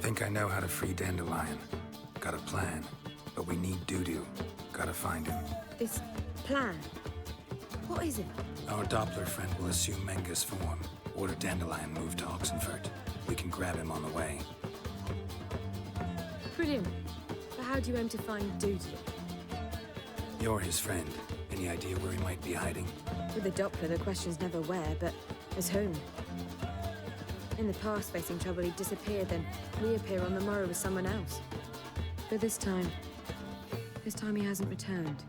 Think I know how to free Dandelion. Got a plan, but we need Dudu. Gotta find him. This plan? What is it? Our Doppler friend will assume Menga's form. Order Dandelion move to Oxenfurt. We can grab him on the way. Brilliant. But how do you aim to find Dudu? You're his friend. Any idea where he might be hiding? With the Doppler, the question's never where, but as whom? In the past, facing trouble, he'd disappear, then reappear on the morrow with someone else. But this time he hasn't returned.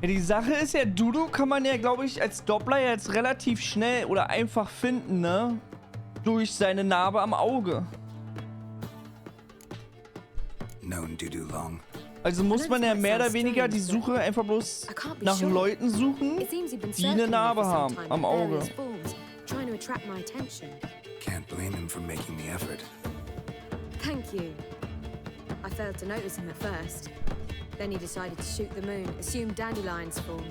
Ja, die Sache ist ja, Dudu kann man ja, glaube ich, als Doppler jetzt relativ schnell oder einfach finden, ne? Durch seine Narbe am Auge. Known Dudu long. Also muss man ja mehr oder weniger die Suche einfach bloß nach Leuten suchen, die eine Narbe haben am Auge. Can't blame him for making the effort. Thank you. I failed to notice him at first. Then he decided to shoot the moon, assume Dandelion's form.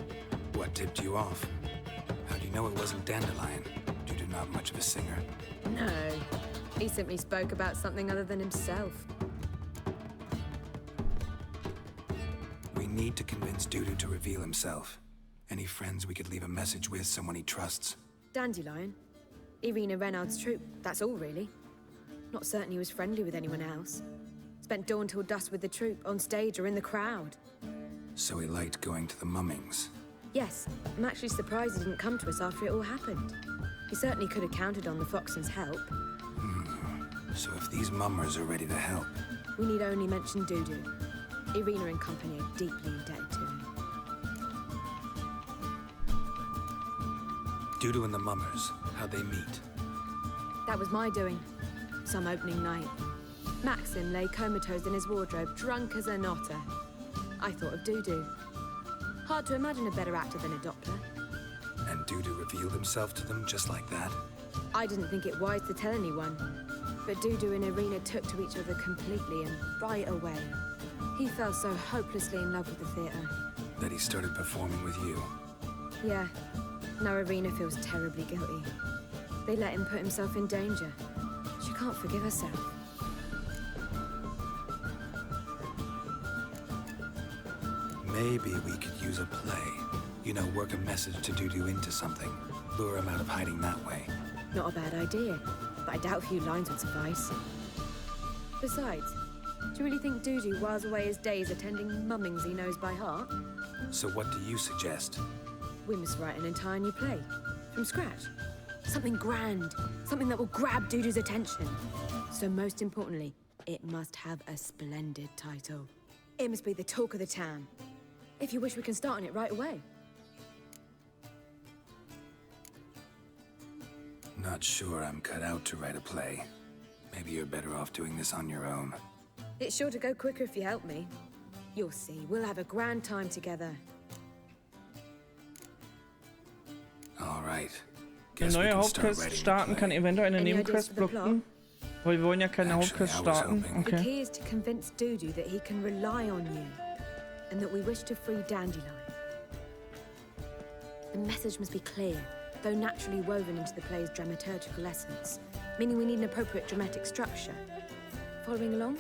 What tipped you off? How do you know it wasn't Dandelion? Dudu not much of a singer. No, he simply spoke about something other than himself. We need to convince Dudu to reveal himself. Any friends we could leave a message with, someone he trusts? Dandelion? Irina Renard's troupe, that's all really. Not certain he was friendly with anyone else. Spent dawn till dusk with the troupe, on stage or in the crowd. So he liked going to the mummings. Yes, I'm actually surprised he didn't come to us after it all happened. He certainly could have counted on the Foxen's help. So if these mummers are ready to help... We need only mention Dudu. Irina and company are deeply indebted to him. Dudu and the mummers, how'd they meet? That was my doing. Some opening night. Maxim lay comatose in his wardrobe, drunk as an otter. I thought of Dudu. Hard to imagine a better actor than a Doppler. And Dudu revealed himself to them just like that? I didn't think it wise to tell anyone. But Dudu and Irina took to each other completely and right away. He fell so hopelessly in love with the theatre. That he started performing with you? Yeah. Now Irina feels terribly guilty. They let him put himself in danger. She can't forgive herself. Maybe we could use a play. You know, work a message to Dudu into something. Lure him out of hiding that way. Not a bad idea, but I doubt a few lines would suffice. Besides, do you really think Dudu whiles away his days attending mummings he knows by heart? So what do you suggest? We must write an entire new play. From scratch. Something grand. Something that will grab Dudu's attention. So most importantly, it must have a splendid title. It must be the talk of the town. If you wish, we can start on it right away. Not sure I'm cut out to write a play. Maybe you're better off doing this on your own. It's sure to go quicker if you help me. You'll see, we'll have a grand time together. All right. Eine neue Hauptquest starten kann eventuell eine Nebenquest blocken. Weil wir wollen ja keine Hauptquest starten. The Okay. key is to convince Dudu that he can rely on you. And that we wish to free Dandelion. The message must be clear, though naturally woven into the play's dramaturgical essence. Meaning we need an appropriate dramatic structure. Following along?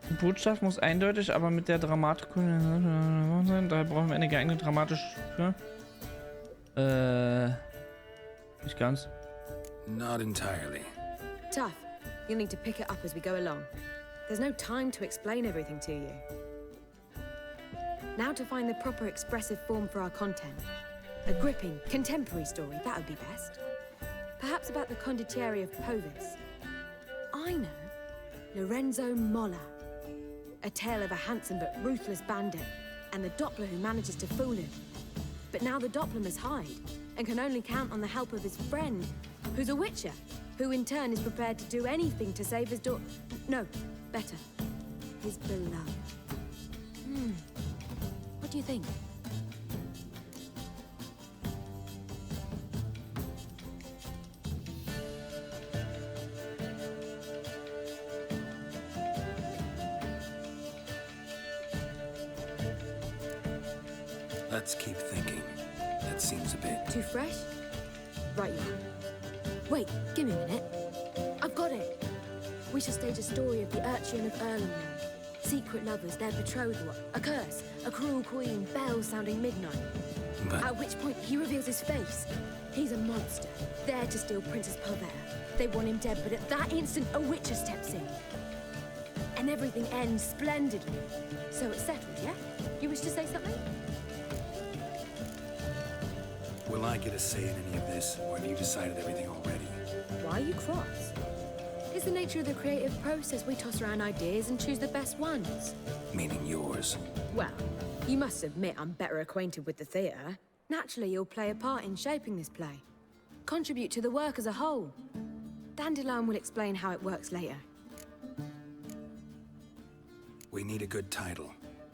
Die Botschaft muss eindeutig, aber mit der Dramatik sein. Daher brauchen wir eine geeignete dramatische Struktur. Nicht ganz. Not entirely. Tough. You'll need to pick it up as we go along. There's no time to explain everything to you. Now to find the proper expressive form for our content. A gripping, contemporary story, that would be best. Perhaps about the condottieri of Povis. I know. Lorenzo Molla. A tale of a handsome but ruthless bandit, and the Doppler who manages to fool him. But now the Doppler must hide, and can only count on the help of his friend, who's a witcher, who in turn is prepared to do anything to save his daughter. No, better. His beloved. What do you think? Let's keep thinking. That seems a bit... Too fresh? Right you are. Wait, give me a minute. I've got it. We shall stage a story of the Urchin of Erlenmeyer. Secret lovers, their betrothal, a curse, a cruel queen, bells sounding midnight. But At which point he reveals his face. He's a monster, there to steal Princess Pavera. They want him dead, but at that instant, a witcher steps in. And everything ends splendidly. So it's settled, yeah? You wish to say something? will I get a say in any of this, or have you decided everything already? Why are you cross? It's the nature of the creative process. We toss around ideas and choose the best ones. Meaning yours. Well, you must admit I'm better acquainted with the theatre. Naturally, you'll play a part in shaping this play. Contribute to the work as a whole. Dandelion will explain how it works later. We need a good title.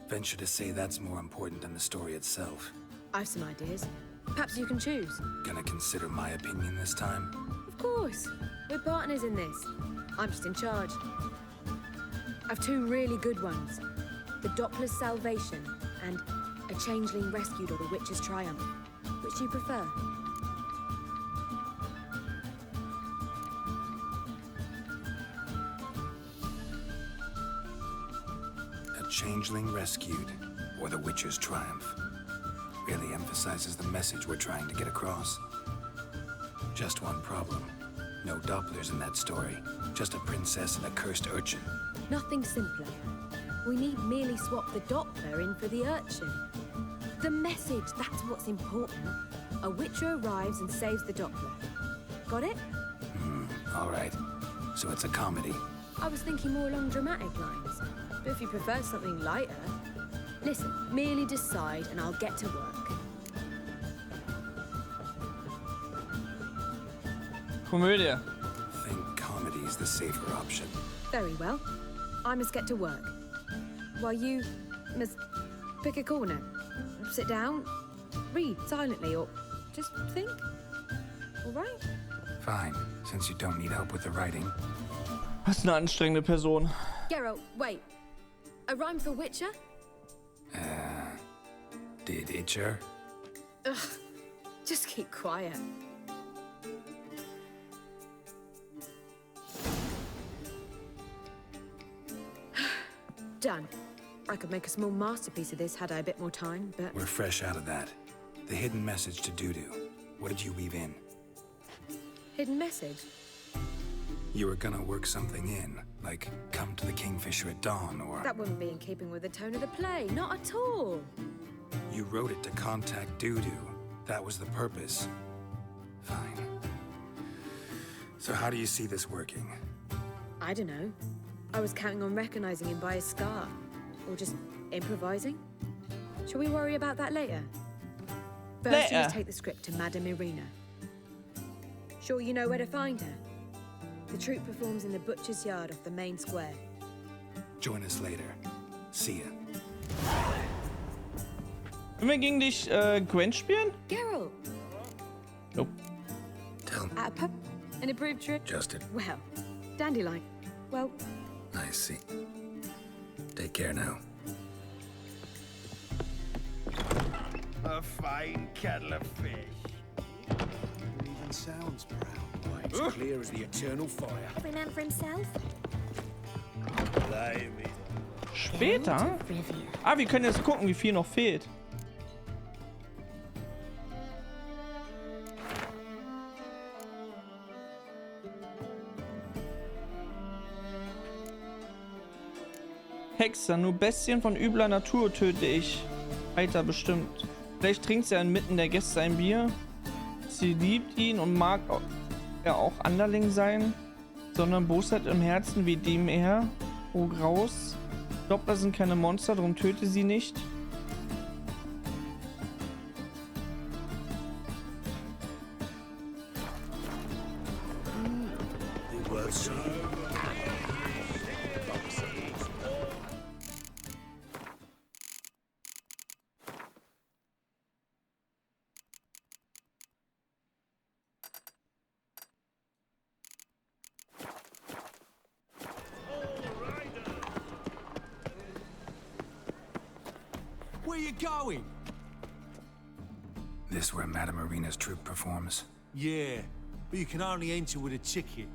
Venture to say that's more important than the story itself. I've some ideas. Perhaps you can choose. Gonna consider my opinion this time? Of course. We're partners in this. I'm just in charge. I've two really good ones. The Doppler's Salvation and A Changeling Rescued or The Witcher's Triumph. Which do you prefer? A Changeling Rescued, or The Witcher's Triumph. Really emphasizes the message we're trying to get across. Just one problem. No Dopplers in that story. Just a princess and a cursed urchin. Nothing simpler. We need merely swap the Doppler in for the urchin. The message, that's what's important. A Witcher arrives and saves the Doppler. Got it? All right. So it's a comedy. I was thinking more along dramatic lines. But if you prefer something lighter... Listen, merely decide and I'll get to work. Komödie. Think comedy's the safer option. Very well. I must get to work. While you must pick a corner. Sit down, read silently, or just think. All right? Fine, since you don't need help with the writing. Das ist eine anstrengende Person. Geralt, wait. A rhyme for Witcher? Did Itcher? Ugh. Just keep quiet. Done. I could make a small masterpiece of this had I a bit more time, but... We're fresh out of that. The hidden message to Dudu. What did you weave in? Hidden message? You were gonna work something in, like come to the Kingfisher at dawn, or... That wouldn't be in keeping with the tone of the play, not at all. You wrote it to contact Dudu. That was the purpose. Fine. So how do you see this working? I don't know. I was counting on recognizing him by his scar. Or just improvising. Shall we worry about that later? First, you must take the script to Madame Irina. Sure you know where to find her? The troupe performs in the butcher's yard off the main square. Join us later. See ya. Wollen wir gegen dich Gwen spielen? Geralt! Nope. Tell At a pub? An improved trip? Justin. Well, Dandelion. Well, I see. Take care now. A fine kettle of fish. It even sounds proud. Why, it's clear as the eternal fire. Every man for himself? Blimey. Später? Ah, wir können jetzt gucken, wie viel noch fehlt. Hexer, nur Bestien von übler Natur töte ich. Alter, bestimmt. Vielleicht trinkt sie inmitten der Gäste ein Bier. Sie liebt ihn und mag er auch Anderling sein, sondern Bosheit im Herzen wie dem er. Oh Graus. Doppler sind keine Monster, darum töte sie nicht. The words Where you going? This where Madame Irina's troupe performs? Yeah, but you can only enter with a ticket.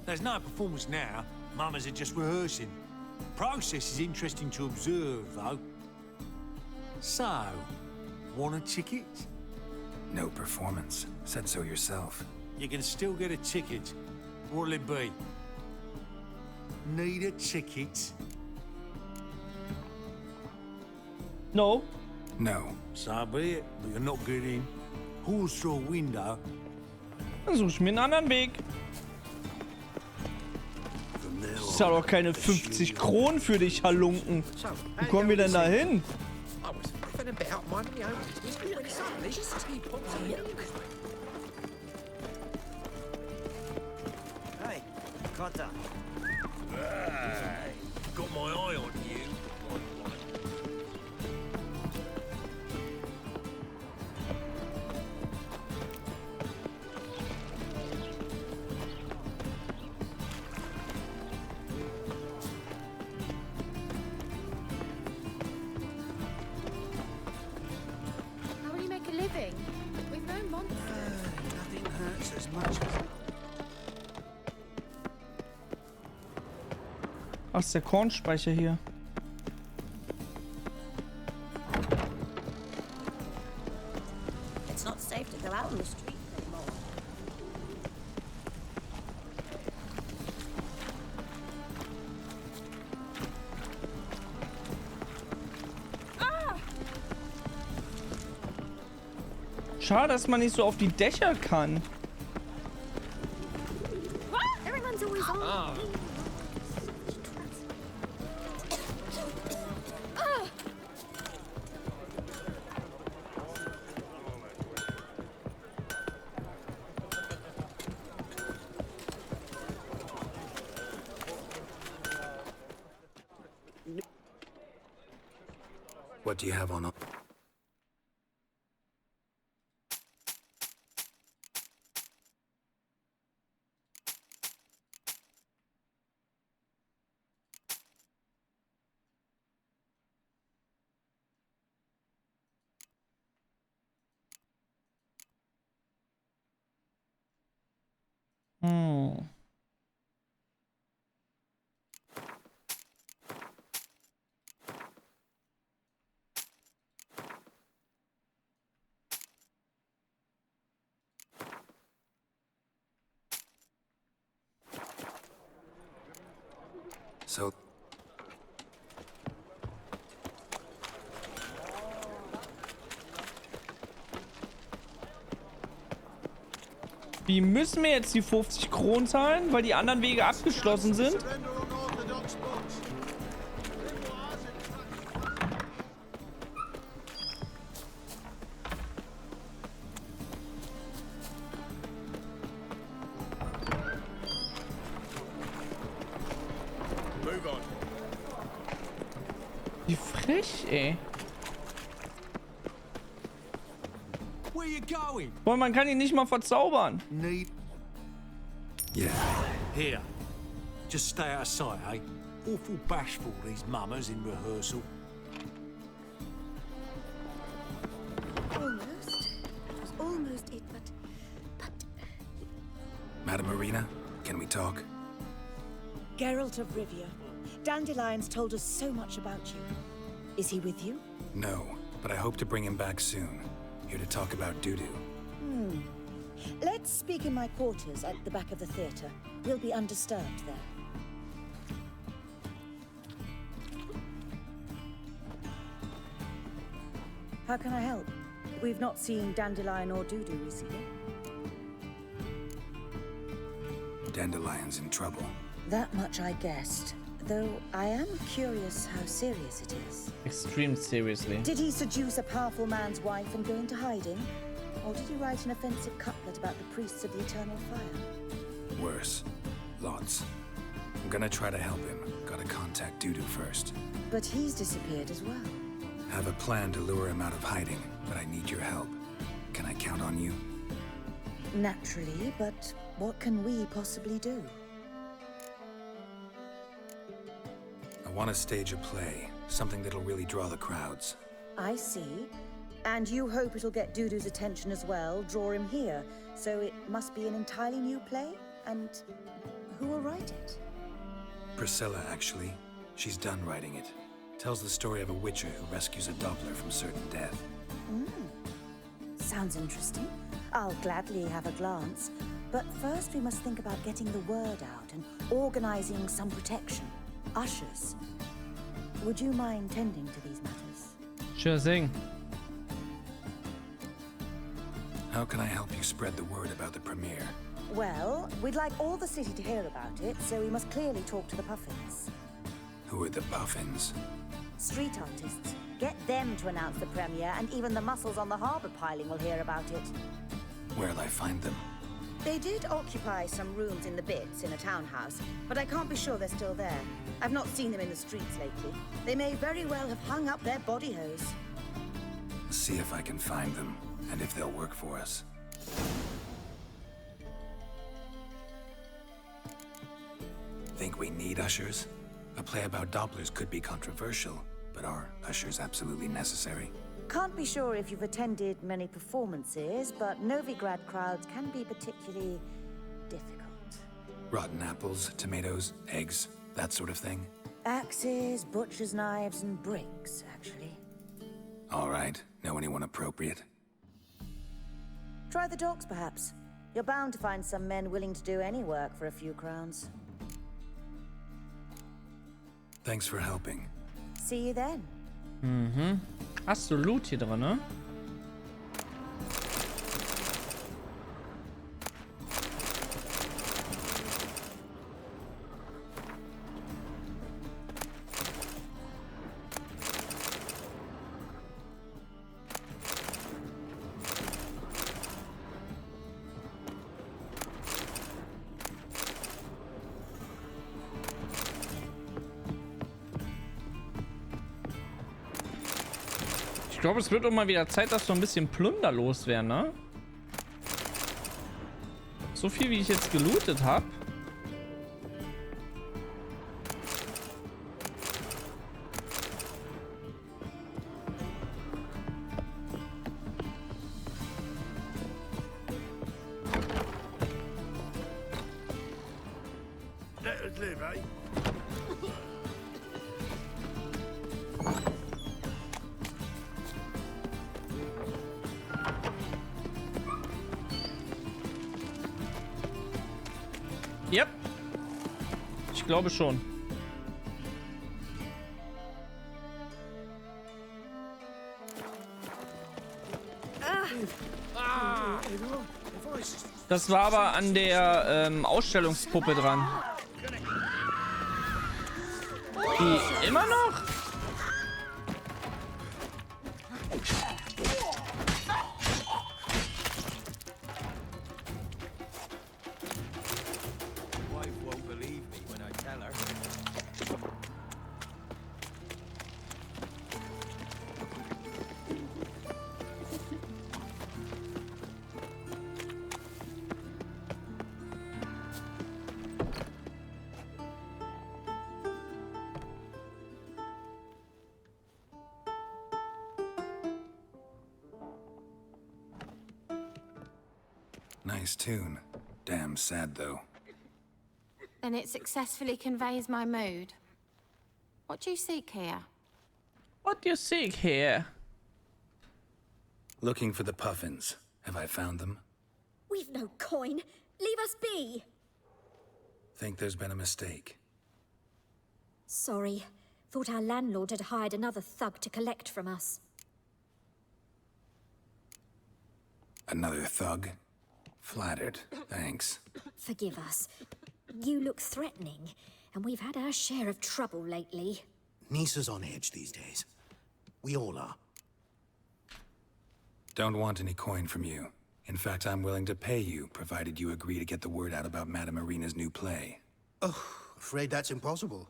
There's no performance now. Mamas are just rehearsing. Process is interesting to observe, though. So, want a ticket? No performance. Said so yourself. You can still get a ticket. What'll it be? Need a ticket? No. No. So be it, but you're not getting in. Horse through a window. Dann suche ich mir einen anderen Weg. From now Ich zahle doch keine 50 Kronen für dich, Halunken. Wo kommen wir denn da hin? I was faffing about minding my own business when suddenly he pops in. Hey, Cotta. Hey, got my eye on you. How will you make a living? We've no monsters. nothing hurts as much as... Ach, ist der Kornspeicher hier. It's not safe to go out on the street anymore. Schade, dass man nicht so auf die Dächer kann. Everyone's always on. What do you have on? Hm. So... Wie müssen wir jetzt die 50 Kronen zahlen, weil die anderen Wege abgeschlossen sind? Move on. Wie frech, ey. Where you going? Boah, man kann ihn nicht mal verzaubern. Need... Yeah. Here. Just stay out of sight, eh? Awful bashful, these mamas in rehearsal. Almost. That was almost it, but... Madam Marina, can we talk? Geralt of Rivia. Dandelion's told us so much about you. Is he with you? No, but I hope to bring him back soon. Here to talk about Dudu. Let's speak in my quarters at the back of the theatre. We'll be undisturbed there. How can I help? We've not seen Dandelion or Dudu recently. Dandelion's in trouble. That much I guessed. Though I am curious how serious it is. Extreme seriously. Did he seduce a powerful man's wife and go into hiding? Or did he write an offensive couplet about the priests of the eternal fire? Worse. Lots. I'm gonna try to help him. Gotta contact Dudu first. But he's disappeared as well. Have a plan to lure him out of hiding, but I need your help. Can I count on you? Naturally, but what can we possibly do? I want to stage a play. Something that'll really draw the crowds. I see. And you hope it'll get Dudu's attention as well, draw him here. So it must be an entirely new play? And who will write it? Priscilla, actually. She's done writing it. Tells the story of a witcher who rescues a Doppler from certain death. Sounds interesting. I'll gladly have a glance. But first we must think about getting the word out and organizing some protection. Ushers. Would you mind tending to these matters? Sure thing. How can I help you spread the word about the premiere? Well, we'd like all the city to hear about it, so we must clearly talk to the Puffins. Who are the Puffins? Street artists. Get them to announce the premiere, and even the muscles on the harbor piling will hear about it. Where'll I find them? They did occupy some rooms in the Bits in a townhouse, but I can't be sure they're still there. I've not seen them in the streets lately. They may very well have hung up their body hose. See if I can find them, and if they'll work for us. Think we need ushers? A play about Dopplers could be controversial, but are ushers absolutely necessary? Can't be sure if you've attended many performances, but Novigrad crowds can be particularly difficult. Rotten apples, tomatoes, eggs, that sort of thing? Axes, butcher's knives, and bricks, actually. All right. Know anyone appropriate? Try the docks, perhaps. You're bound to find some men willing to do any work for a few crowns. Thanks for helping. See you then. Hast du Loot hier drin, ne? Ich glaube, es wird auch mal wieder Zeit, dass wir ein bisschen Plunder loswerden, ne? So viel, wie ich jetzt gelootet habe. Let us live, eh? Yep. Ich glaube schon. Das war aber an der Ausstellungspuppe dran. Die immer noch? Wife won't believe me when I tell her. Nice tune. Damn sad, though. Then it successfully conveys my mood. What do you seek here? What do you seek here? Looking for the Puffins. Have I found them? We've no coin. Leave us be. Think there's been a mistake. Sorry. Thought our landlord had hired another thug to collect from us. Another thug? Flattered. Thanks. Forgive us. You look threatening, and we've had our share of trouble lately. Nisa's on edge these days. We all are. Don't want any coin from you. In fact, I'm willing to pay you, provided you agree to get the word out about Madame Irina's new play. Oh, afraid that's impossible.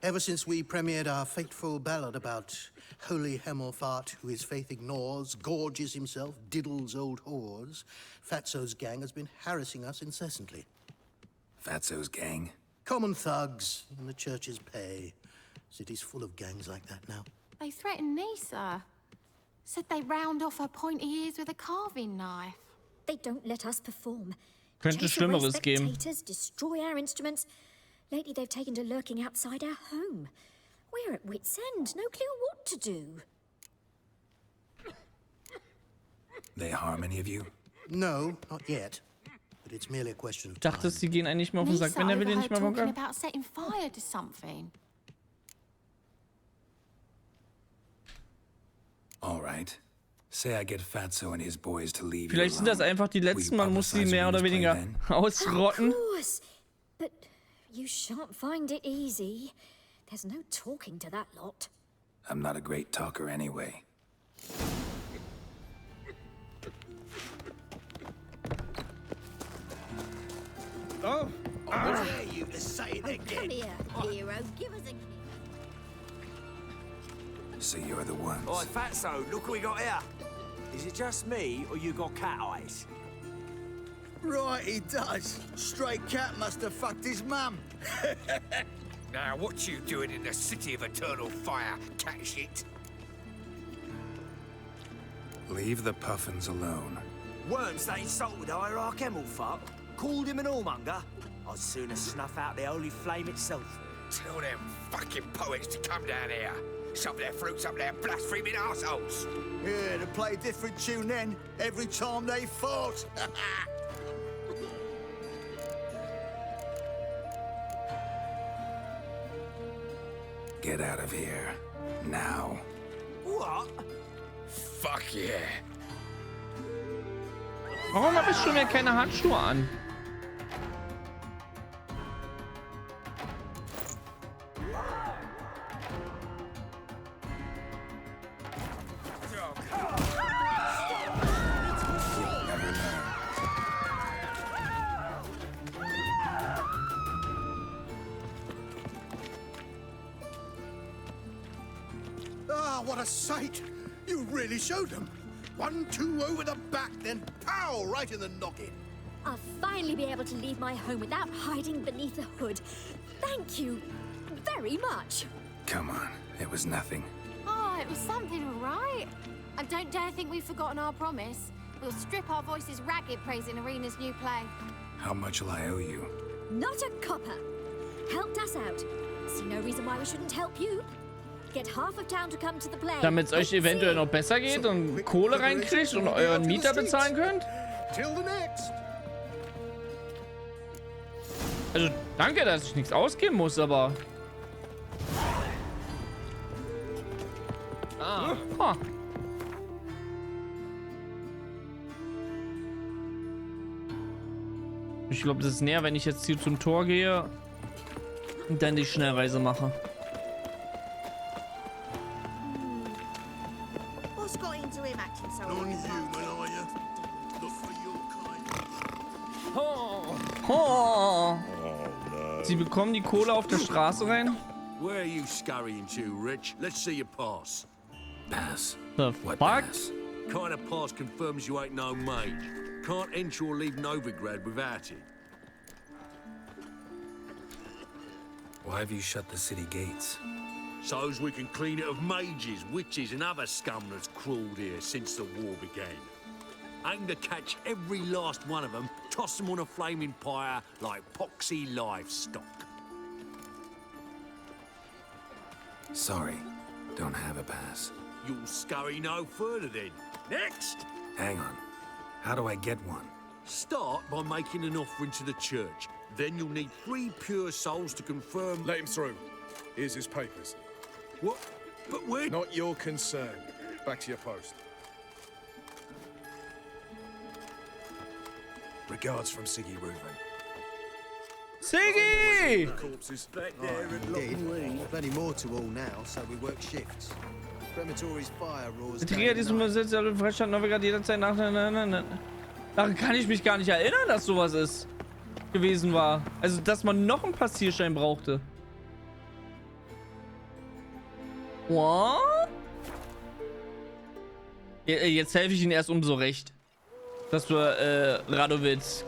Ever since we premiered our fateful ballad about Holy Hemelfart, who his faith ignores, gorges himself, diddles old whores, Fatso's gang has been harassing us incessantly. Fatso's gang? Common thugs in the church's pay. City's full of gangs like that now. They threaten Nisa. Said they round off her pointy ears with a carving knife. They don't let us perform. Könnte Chase away Schlimmeres geben. spectators, destroy our instruments. Lately they've taken to lurking outside our home. We're at wit's end, no clue what to do. They harm any of you? No, not yet. But it's merely a question of Ich dachte, time. sie gehen eigentlich nicht mehr auf den Sack, wenn er will den nicht mehr talking mag. about setting fire to something. All right. Say I get Fatso and his boys to leave you Vielleicht sind das alone. einfach die letzten, man muss sie publicize mehr oder Rene's weniger plan ausrotten. Of course. But you shan't find it easy. There's no talking to that lot. I'm not a great talker anyway. Oh, I dare you to say it again. Come here, hero. Give us a kiss. So you're the ones. Oi, Fatso, look what we got here. Is it just me, or you got cat eyes? right, he does. Stray cat must have fucked his mum. Now, what you doing in the city of eternal fire, cat shit? Leave the puffins alone. Worms that insulted Hierarch Emelfart, called him an whoremonger. I'd sooner snuff out the holy flame itself. Tell them fucking poets to come down here. Shove their fruits up their blaspheming arseholes. Yeah, to play a different tune then, every time they fought. Get out of here. Now. What? Fuck yeah. Warum habe ich schon wieder keine Handschuhe an? Ah, what a sight! You really showed them. 1-2 over the back, then pow, right in the noggin. I'll finally be able to leave my home without hiding beneath a hood. Thank you very much. Come on. It was nothing. Oh, it was something, all right. I don't dare think we've forgotten our promise. We'll strip our voices ragged praising Arena's new play. How much will I owe you? Not a copper. Helped us out. See no reason why we shouldn't help you. Get half of town to come to the play. Damit es euch eventuell noch besser geht und Kohle reinkriegt und euren Mieter bezahlen könnt? Till the next. Also danke, dass ich nichts ausgeben muss, aber... Ah. Ich glaube, das ist näher, wenn ich jetzt hier zum Tor gehe und dann die Schnellreise mache. What's got into him acting so Non-human, are you? Look for your kind. Oh. Sie bekommen die Kohle auf der Straße rein? Where are you scurrying to, Rich? Let's see your pass. Pass. The What fuck? pass? Kind of pass confirms you ain't no mage. Can't enter or leave Novigrad without it. Why have you shut the city gates? So's we can clean it of mages, witches, and other scum that's crawled here since the war began. Aim to catch every last one of them, toss them on a flaming pyre like poxy livestock. Sorry. Don't have a pass. You'll scurry no further then. Next! Hang on. How do I get one? Start by making an offering to the church. Then you'll need 3 pure souls to confirm... Let him through. Here's his papers. What? But we're... Not your concern. Back to your post. Regards from Siggy Reuven. Siggy! Corpses. Back there and lock Plenty more to all now, so we work shifts. Crematory's fire roars. Träger diesem Besitz der Freistaat Novigrad jederzeit nach... Daran kann ich mich gar nicht erinnern, dass sowas ist. Gewesen war. Also, dass man noch einen Passierschein brauchte. What? Jetzt helfe ich Ihnen erst umso recht. Dass du, Radowitz.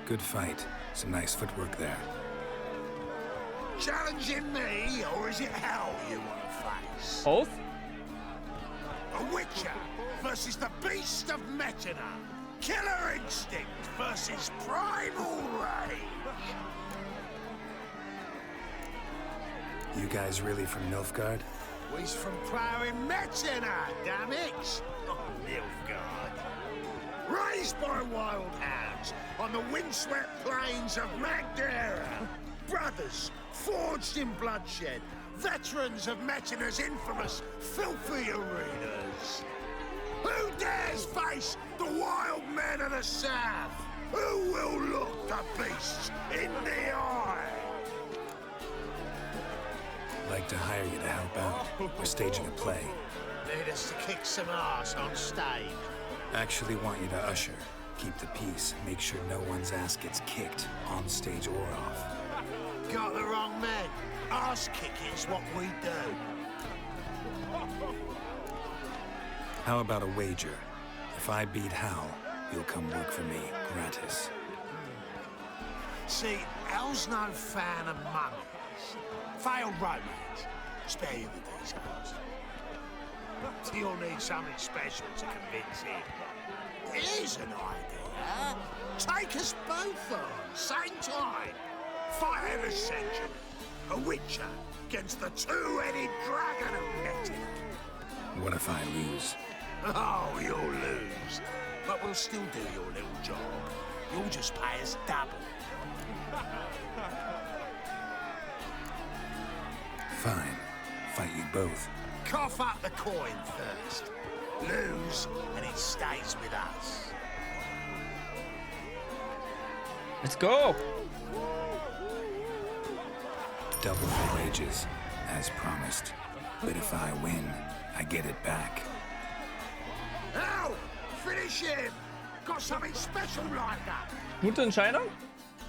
Good fight. Some nice footwork there. Challenging me, or is it hell you want to face? Both? A Witcher versus the Beast of Metina. Killer instinct versus primal rage. You guys really from Nilfgaard? We's from ploughing Metina, damn it! Oh, Nilfgaard. Raised by wild hounds on the windswept plains of Magdera. Brothers, forged in bloodshed. Veterans of Metina's infamous filthy arenas. Who dares face the wild men of the south? Who will look the beasts in the eye? Like to hire you to help out. We're staging a play. Need us to kick some ass on stage. Actually want you to usher. Keep the peace. Make sure no one's ass gets kicked, on stage or off. Got the wrong man. Ass kicking's what we do. How about a wager? If I beat Hal, you'll come work for me, gratis. See, Hal's no fan of mummies. Failed romance. Spare you the details. You'll need something special to convince him. Here's an idea. Take us both on, same time. Fight of a century. A Witcher against the two-headed dragon of Metina. What if I lose? Oh, you'll lose. But we'll still do your little job. You'll just pay us double. Fine. Fight you both. Cough up the coin first. Lose, and it stays with us. Let's go! Double the wages, as promised. But if I win, I get it back. Now, finish him! Got something special lined up. Gute Entscheidung?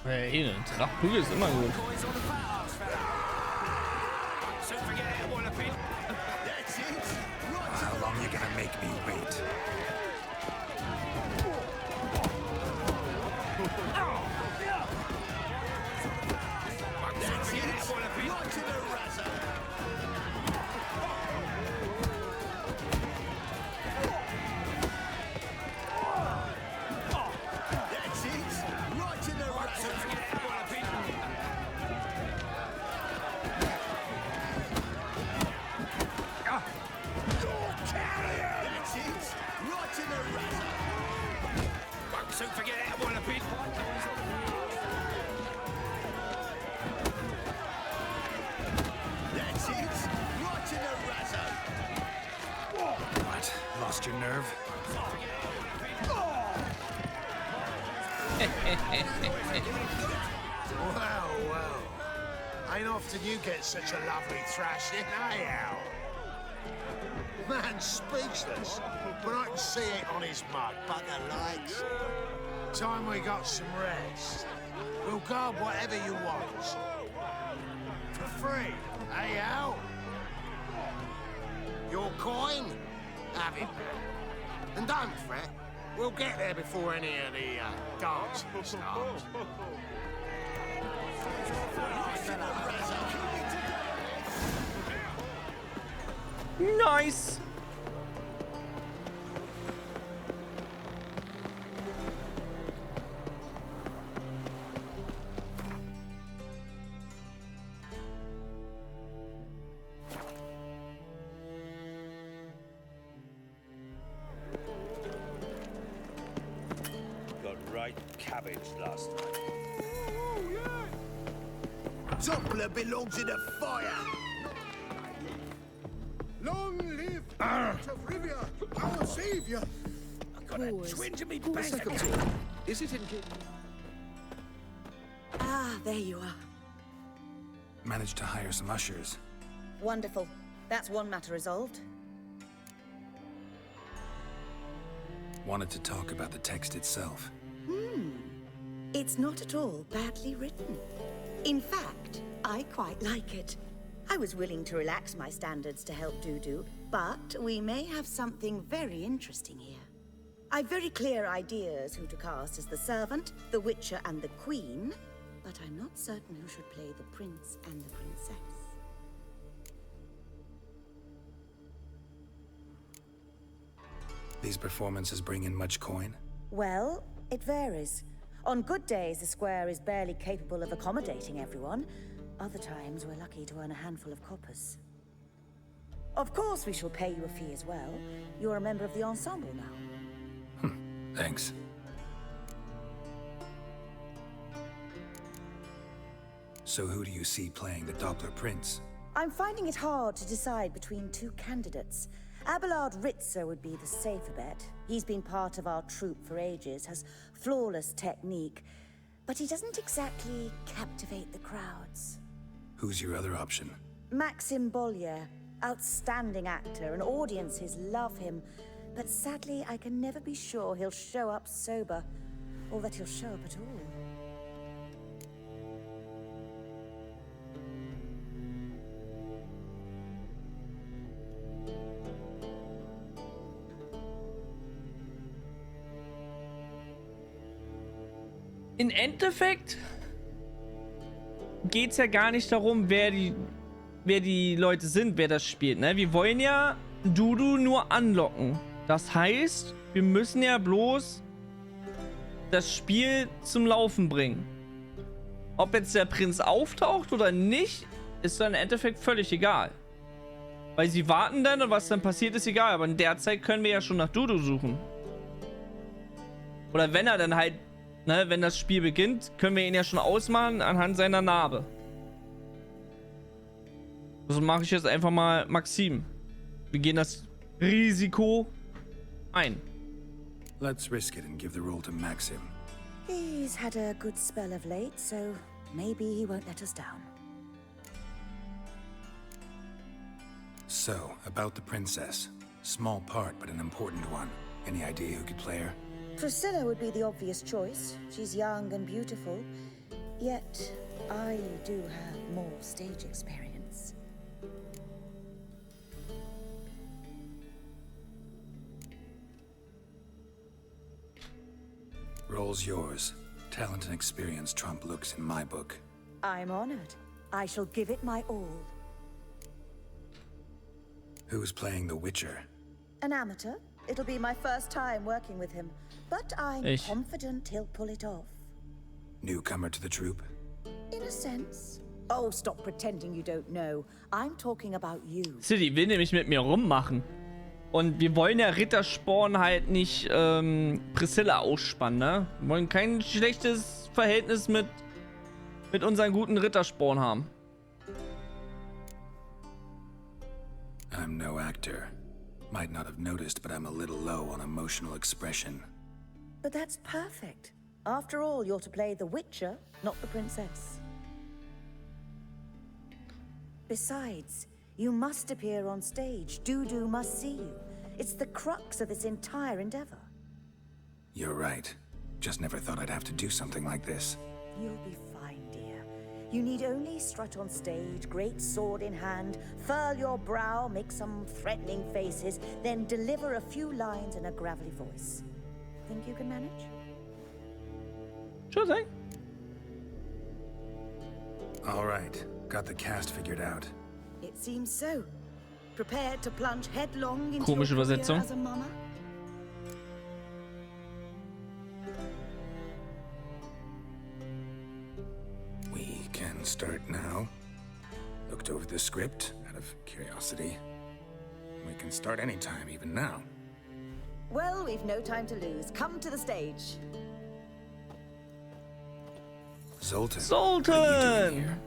Hey, ein Drachprügel ist immer gut. How long you gonna make me wait? What? Lost your nerve? Well. Ain't often you get such a lovely thrashing, eh, Al? Man's speechless, but I can see it on his mug. Bugger likes it. Time we got some rest. We'll guard whatever you want. For free, eh, Al? Your coin? Have it back. And don't fret. We'll get there before any of the dancing starts. Nice! Got right cabbage last night. Doppler belongs in a fire. Long live of Rivia, our savior. I got a twinge in me bank account. Is it in... Ah, there you are. Managed to hire some ushers. Wonderful. That's one matter resolved. Wanted to talk about the text itself. It's not at all badly written. In fact, I quite like it. I was willing to relax my standards to help Dudu, but we may have something very interesting here. I've very clear ideas who to cast as the servant, the witcher, and the queen, but I'm not certain who should play the prince and the princess. These performances bring in much coin? Well, it varies. On good days, the square is barely capable of accommodating everyone. Other times, we're lucky to earn a handful of coppers. Of course, we shall pay you a fee as well. You're a member of the ensemble now. Thanks. So who do you see playing the Doppler Prince? I'm finding it hard to decide between two candidates. Abelard Ritzer would be the safer bet. He's been part of our troupe for ages, has flawless technique, but he doesn't exactly captivate the crowds. Who's your other option? Maxim Bollier, outstanding actor, and audiences love him. But sadly, I can never be sure he'll show up sober, or that he'll show up at all. Im Endeffekt geht es ja gar nicht darum, wer die Leute sind, wer das spielt. Ne? Wir wollen ja Dudu nur anlocken. Das heißt, wir müssen ja bloß das Spiel zum Laufen bringen. Ob jetzt der Prinz auftaucht oder nicht, ist dann im Endeffekt völlig egal. Weil sie warten dann und was dann passiert, ist egal. Aber in der Zeit können wir ja schon nach Dudu suchen. Oder wenn er dann halt, ne, wenn das Spiel beginnt, können wir ihn ja schon ausmachen anhand seiner Narbe. Also mache ich jetzt einfach mal Maxim. Wir gehen das Risiko ein. Let's risk it and give the role to Maxim. He's had a good spell of late, so maybe he won't let us down. So, about the princess. Small part, but an important one. Any idea who could play her? Priscilla would be the obvious choice. She's young and beautiful. Yet, I do have more stage experience. Role's yours. Talent and experience trump looks in my book. I'm honored. I shall give it my all. Who's playing the Witcher? An amateur. It'll be my first time working with him, but I'm confident he'll pull it off. Newcomer to the troupe? In a sense. Oh, stop pretending you don't know. I'm talking about you. City will nämlich mit mir rummachen. Und wir wollen ja Rittersporn halt nicht Priscilla ausspannen, ne? Wir wollen kein schlechtes Verhältnis mit unseren guten Rittersporn haben. I'm no actor. Might not have noticed, but I'm a little low on emotional expression. But that's perfect. After all, you're to play the Witcher, not the princess. Besides, you must appear on stage. Dudu must see you. It's the crux of this entire endeavor. You're right. Just never thought I'd have to do something like this. You'll be fine, dear. You need only strut on stage, great sword in hand, furl your brow, make some threatening faces, then deliver a few lines in a gravelly voice. Think you can manage? Sure thing. All right. Got the cast figured out. It seems so. Prepared to plunge headlong into Komische your career Übersetzung. as a mama? We can start now. Looked over the script out of curiosity. We can start anytime, even now. Well, we've no time to lose. Come to the stage. Zoltan. Zoltan!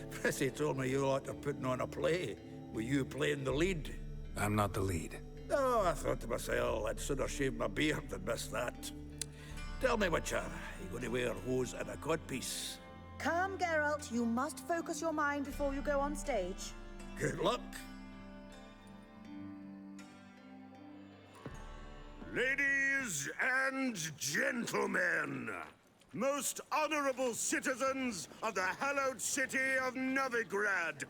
Prissy told me you like to putting on a play. Were you playing the lead? I'm not the lead. Oh, I thought to myself, I'd sooner shave my beard than miss that. Tell me, Witcher, you going to wear hose and a codpiece? Come, Geralt. You must focus your mind before you go on stage. Good luck. Ladies and gentlemen, most honorable citizens of the hallowed city of Novigrad,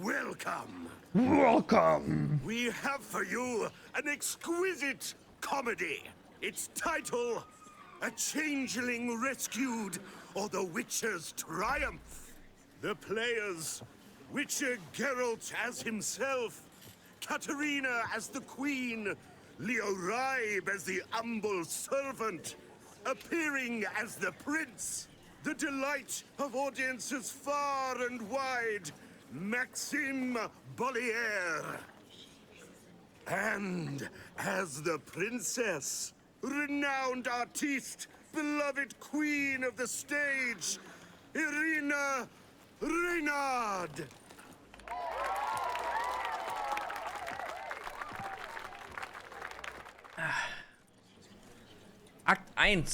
welcome. Welcome. We have for you an exquisite comedy. Its title, A Changeling Rescued, or The Witcher's Triumph. The players, Witcher Geralt as himself, Katarina as the Queen, Leo Raib as the humble servant, appearing as the Prince, the delight of audiences far and wide, Maxime Bollier. And as the Princess, renowned artiste, beloved queen of the stage, Irina Reynard. Akt 1.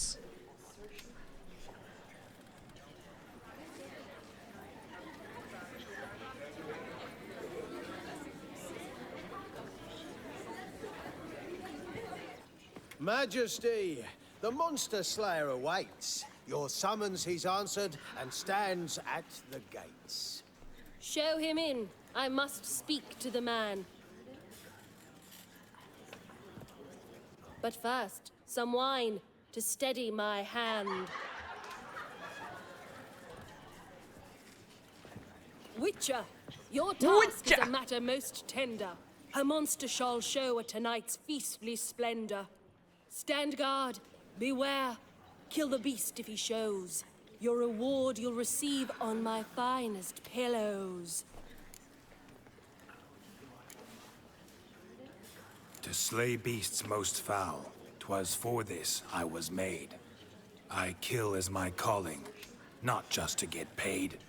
Majesty, the Monster Slayer awaits. Your summons he's answered and stands at the gates. Show him in. I must speak to the man. But first, some wine to steady my hand. Witcher, your task is a matter most tender. Her monster shall show at tonight's feastly splendor. Stand guard, beware, kill the beast if he shows. Your reward you'll receive on my finest pillows. To slay beasts most foul, 'twas for this I was made. I kill as my calling, not just to get paid.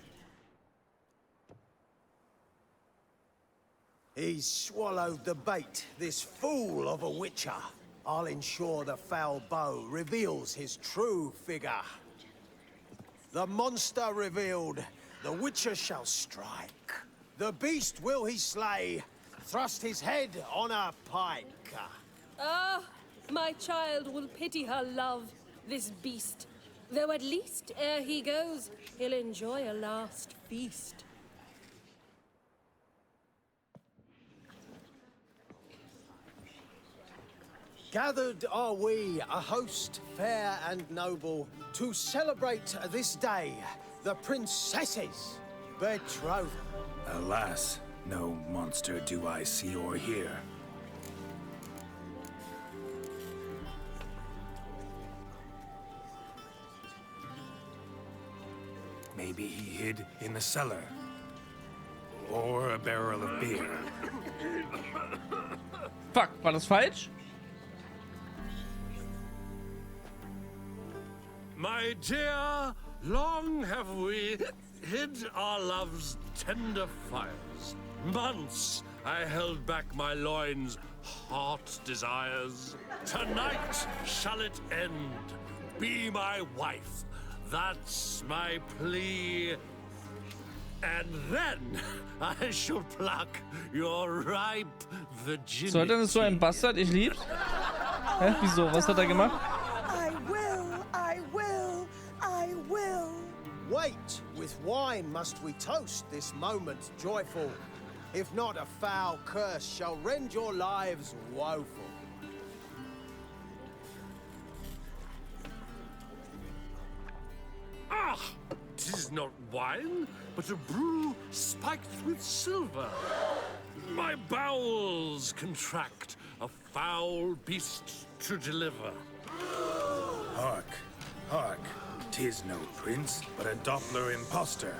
He's swallowed the bait, this fool of a Witcher. I'll ensure the foul bow reveals his true figure. The monster revealed, the Witcher shall strike. The beast will he slay, thrust his head on a pike. Ah, my child will pity her love, this beast. Though at least, ere he goes, he'll enjoy a last feast. Gathered are we, a host fair and noble, to celebrate this day, the princess's betrothal. Alas, no monster do I see or hear. Maybe he hid in the cellar. Or a barrel of beer. Fuck, war das falsch? My dear, long have we hid our love's tender fires. Months I held back my loins' heart desires. Tonight shall it end. Be my wife. That's my plea. And then I shall pluck your ripe virginity. So, dann ist so ein Bastard, ich lieb's. Hä, wieso? Was hat er gemacht? I will. Wait, with wine must we toast this moment joyful. If not, a foul curse shall rend your lives woeful. Ah, 'tis not wine, but a brew spiked with silver. My bowels contract, a foul beast to deliver. Hark, hark. 'Tis no prince, but a Doppler imposter.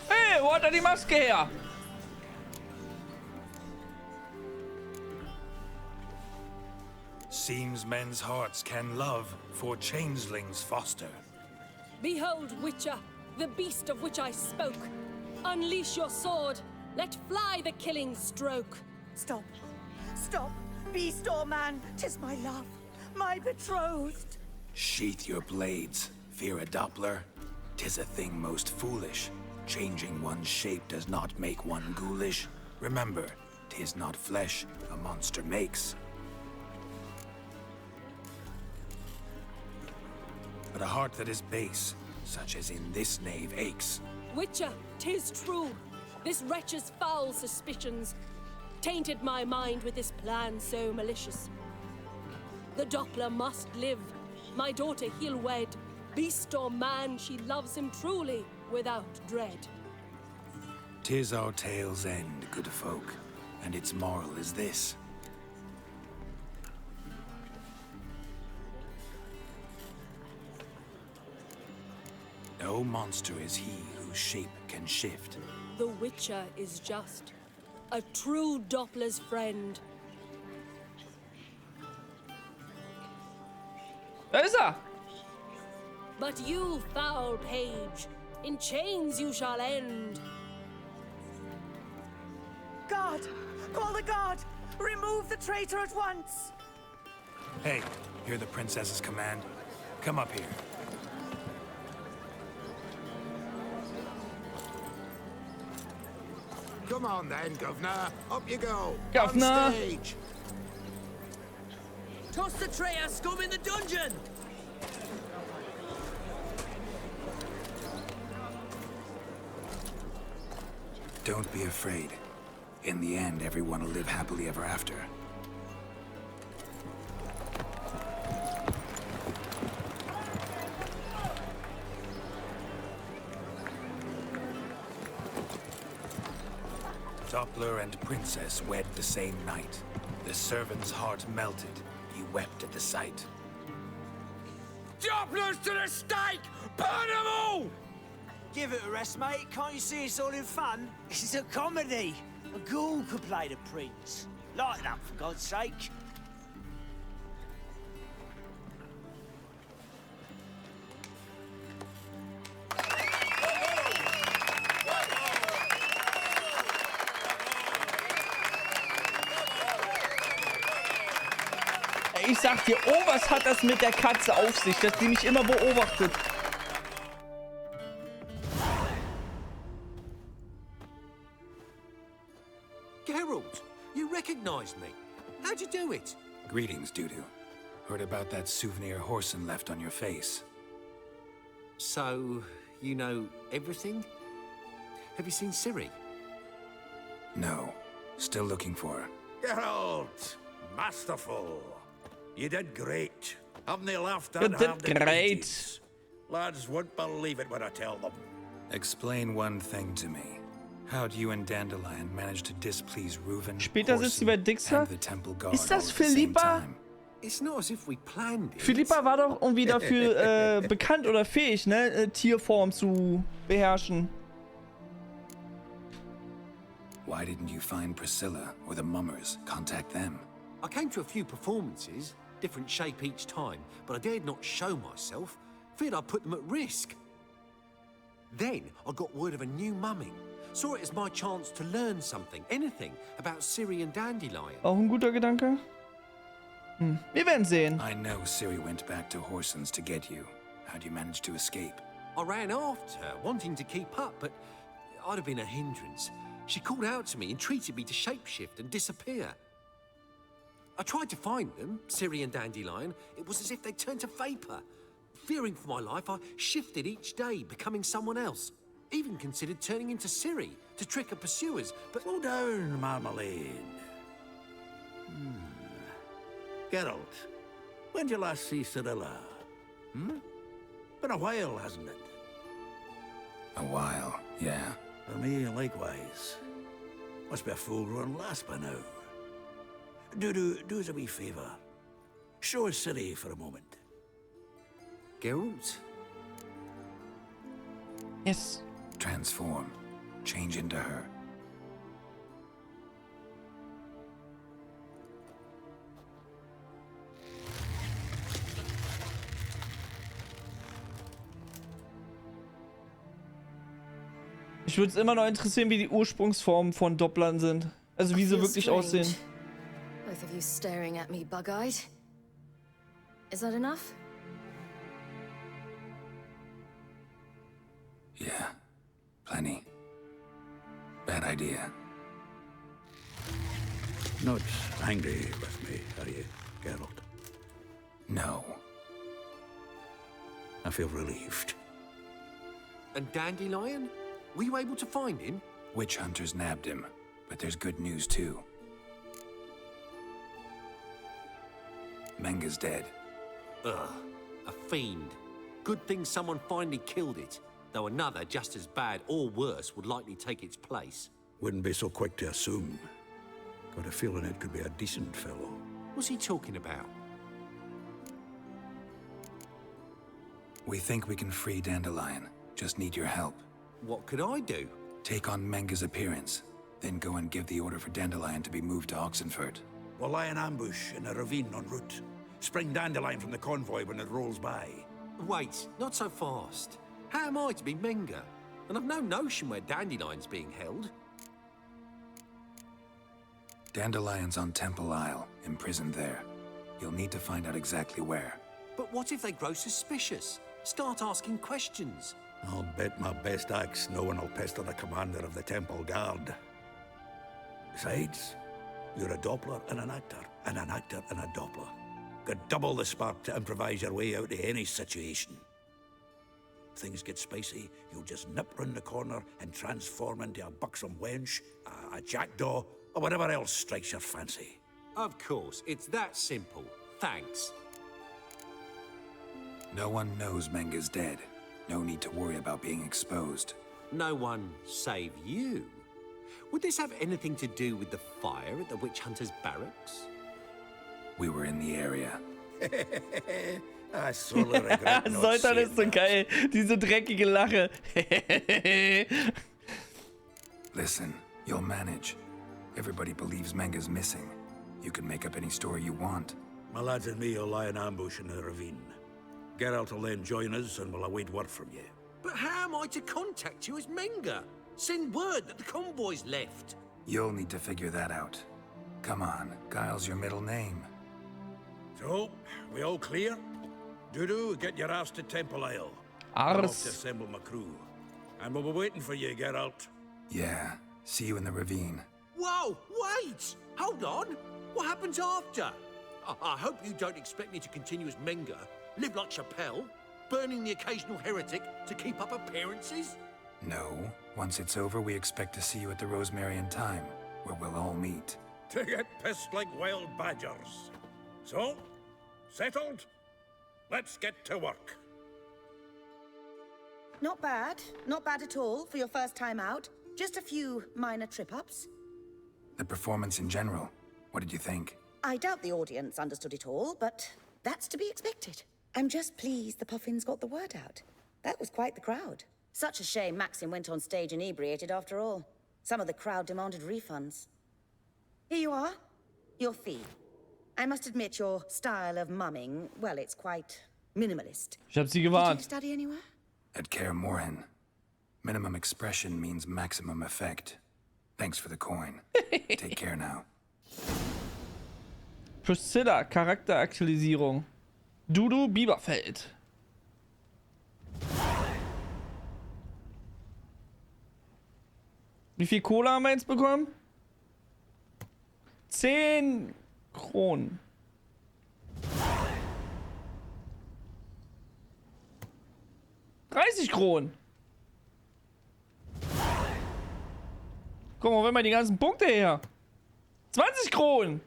Hey, wo hat er die Maske her? Seems men's hearts can love, for changelings foster. Behold, Witcher, the beast of which I spoke. Unleash your sword. Let fly the killing stroke. Stop. Stop. Beast or man, 'tis my love, my betrothed. Sheath your blades, fear a Doppler. 'Tis a thing most foolish. Changing one's shape does not make one ghoulish. Remember, 'tis not flesh a monster makes, but a heart that is base, such as in this knave aches. Witcher, 'tis true. This wretch's foul suspicions. tainted my mind with this plan so malicious. The Doppler must live. My daughter he'll wed. Beast or man, she loves him truly, without dread. 'Tis our tale's end, good folk, and its moral is this. No monster is he whose shape can shift. The Witcher is just a true Doppler's friend. Da ist er! But you, foul page, in chains you shall end. Guard! Call the guard! Remove the traitor at once! Hey, hear the princess's command? Come up here. Come on then, Governor. Up you go. Governor. On stage. Toss the traitor scum in the dungeon! Don't be afraid. In the end, everyone will live happily ever after. Doppler and Princess wed the same night. The servant's heart melted. He wept at the sight. Dopplers to the stake! Burn them all! Give it a rest, mate. Can't you see it's all in fun? It's a comedy. A ghoul could play the prince. Lighten up, for God's sake. Ich sag dir, oh, was hat das mit der Katze auf sich, dass die mich immer beobachtet? Geralt, you recognized me. How'd you do it? Greetings, Dudu. Heard about that souvenir Horson left on your face. So, you know everything? Have you seen Ciri? No. Still looking for her. Geralt! Masterful! You did great. Haven't they laughed You at did half the great. duties? Lads won't believe it when I tell them. Explain one thing to me. How'd you and Dandelion manage to displease Reuven, Später sitzt sie bei Horson, Dixter. and the Temple Guard Ist all das at the same Philippa? time? It's not as if we planned it. Philippa war doch irgendwie dafür bekannt oder fähig, ne? Tierform zu beherrschen. Why didn't you find Priscilla or the Mummers? Contact them. I came to a few performances, different shape each time, but I dared not show myself. Feared I'd put them at risk. Then I got word of a new mumming. Saw it as my chance to learn something, anything, about Ciri and Dandelion. Auch ein guter Gedanke. Wir werden sehen. I know Ciri went back to Horson's to get you. How'd you manage to escape? I ran after her, wanting to keep up, but I'd have been a hindrance. She called out to me, entreated me to shapeshift and disappear. I tried to find them, Ciri and Dandelion. It was as if they turned to vapor. Fearing for my life, I shifted each day, becoming someone else. Even considered turning into Ciri to trick her pursuers, but... Slow down, Marmalade. Geralt, when did you last see Cirilla? Been a while, hasn't it? A while, yeah. For me, likewise. Must be a full-grown lass by now. Do us a wee favour. Show us Ciri for a moment. Geralt? Yes. Transform. Change into her. Mich würde es immer noch interessieren, wie die Ursprungsformen von Dopplern sind. Also wie sie wirklich aussehen. Both of you staring at me bug-eyed. Is that enough? Yeah. Plenty. Bad idea. Not angry with me, are you, Geralt? No. I feel relieved. And Dandelion? Were you able to find him? Witch hunters nabbed him, but there's good news too. Menga's dead. Ugh, a fiend. Good thing someone finally killed it, though another just as bad or worse would likely take its place. Wouldn't be so quick to assume. Got a feeling it could be a decent fellow. What's he talking about? We think we can free Dandelion. Just need your help. What could I do? Take on Menga's appearance, then go and give the order for Dandelion to be moved to Oxenfurt. We'll lie in ambush in a ravine en route. Spring Dandelion from the convoy when it rolls by. Wait, not so fast. How am I to be Menga? And I've no notion where Dandelion's being held. Dandelion's on Temple Isle, imprisoned there. You'll need to find out exactly where. But what if they grow suspicious? Start asking questions? I'll bet my best axe no one will pester the commander of the Temple Guard. Besides, you're a Doppler and an actor and a Doppler. Got double the spark to improvise your way out of any situation. Things get spicy, you'll just nip round the corner and transform into a buxom wench, a jackdaw, or whatever else strikes your fancy. Of course, it's that simple. Thanks. No one knows Menga's dead. No need to worry about being exposed. No one save you. Would this have anything to do with the fire at the Witch Hunters' barracks? We were in the area. I sorely regret not Soltan saying ist so geil. Diese dreckige Lache. Listen, you'll manage. Everybody believes Menga's missing. You can make up any story you want. My lads and me will lie in ambush in the ravine. Geralt will then join us and we'll await word from you. But how am I to contact you as Menga? Send word that the convoy's left. You'll need to figure that out. Come on, Guile's your middle name. So, we all clear? Dudu, get your ass to Temple Isle. Ars. I'm off to assemble my crew. And we'll be waiting for you, Geralt. Yeah, see you in the ravine. Whoa, wait! Hold on! What happens after? I hope you don't expect me to continue as Menga, live like Chappelle, burning the occasional heretic to keep up appearances? No. Once it's over, we expect to see you at the Rosemary in Time, where we'll all meet. To get pissed like wild badgers. So, settled? Let's get to work. Not bad. Not bad at all for your first time out. Just a few minor trip-ups. The performance in general, what did you think? I doubt the audience understood it all, but that's to be expected. I'm just pleased the Puffins got the word out. That was quite the crowd. Such a shame Maxim went on stage inebriated after all. Some of the crowd demanded refunds. Here you are. Your fee. I must admit your style of mumming, well, it's quite minimalist. Ich hab sie Did gewarnt. you study anywhere? At Kaer Morhen. Minimum expression means maximum effect. Thanks for the coin. Take care now. Priscilla, Charakteraktualisierung. Dudu Bieberfeld. Wie viel Cola haben wir jetzt bekommen? 10 Kronen. Kronen. Guck mal, wenn wir die ganzen Punkte her. 20 Kronen.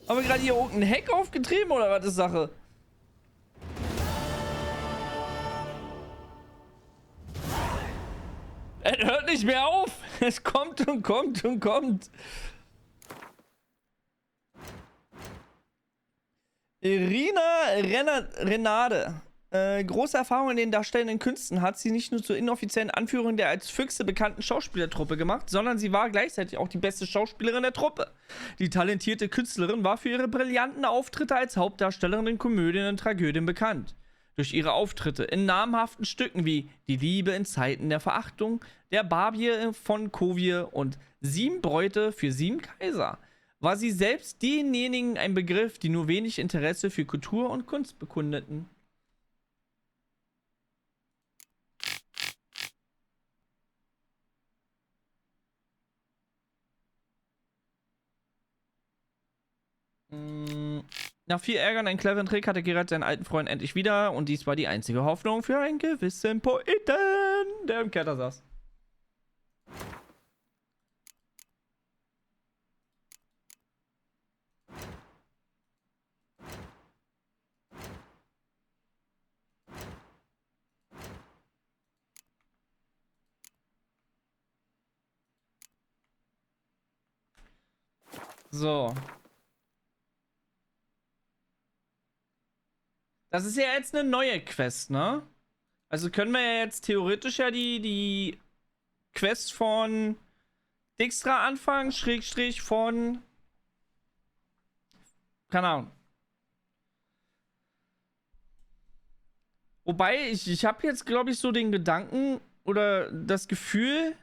Haben wir gerade hier irgendein Heck aufgetrieben oder was ist Sache? Es hört nicht mehr auf. Es kommt und kommt und kommt. Irina Renade. Große Erfahrung in den darstellenden Künsten hat sie nicht nur zur inoffiziellen Anführerin der als Füchse bekannten Schauspielertruppe gemacht, sondern sie war gleichzeitig auch die beste Schauspielerin der Truppe. Die talentierte Künstlerin war für ihre brillanten Auftritte als Hauptdarstellerin in Komödien und Tragödien bekannt. Durch ihre Auftritte in namhaften Stücken wie Die Liebe in Zeiten der Verachtung, Der Barbier von Kovie und 7 Bräute für 7 Kaiser war sie selbst denjenigen ein Begriff, die nur wenig Interesse für Kultur und Kunst bekundeten. Nach viel Ärger und einem cleveren Trick hatte Geralt seinen alten Freund endlich wieder und dies war die einzige Hoffnung für einen gewissen Poeten, der im Keller saß. So. Das ist ja jetzt eine neue Quest, ne? Also können wir ja jetzt theoretisch ja die Quest von Dijkstra anfangen, Schrägstrich von... Keine Ahnung. Wobei, ich habe jetzt, glaube ich, so den Gedanken oder das Gefühl,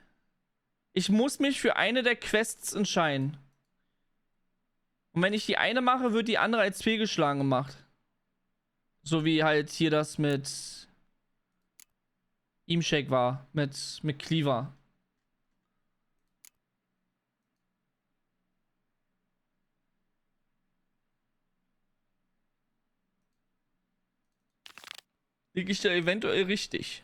ich muss mich für eine der Quests entscheiden. Und wenn ich die eine mache, wird die andere als fehlgeschlagen gemacht. So wie halt hier das mit Imshake war, mit Cleaver. Liege ich da eventuell richtig?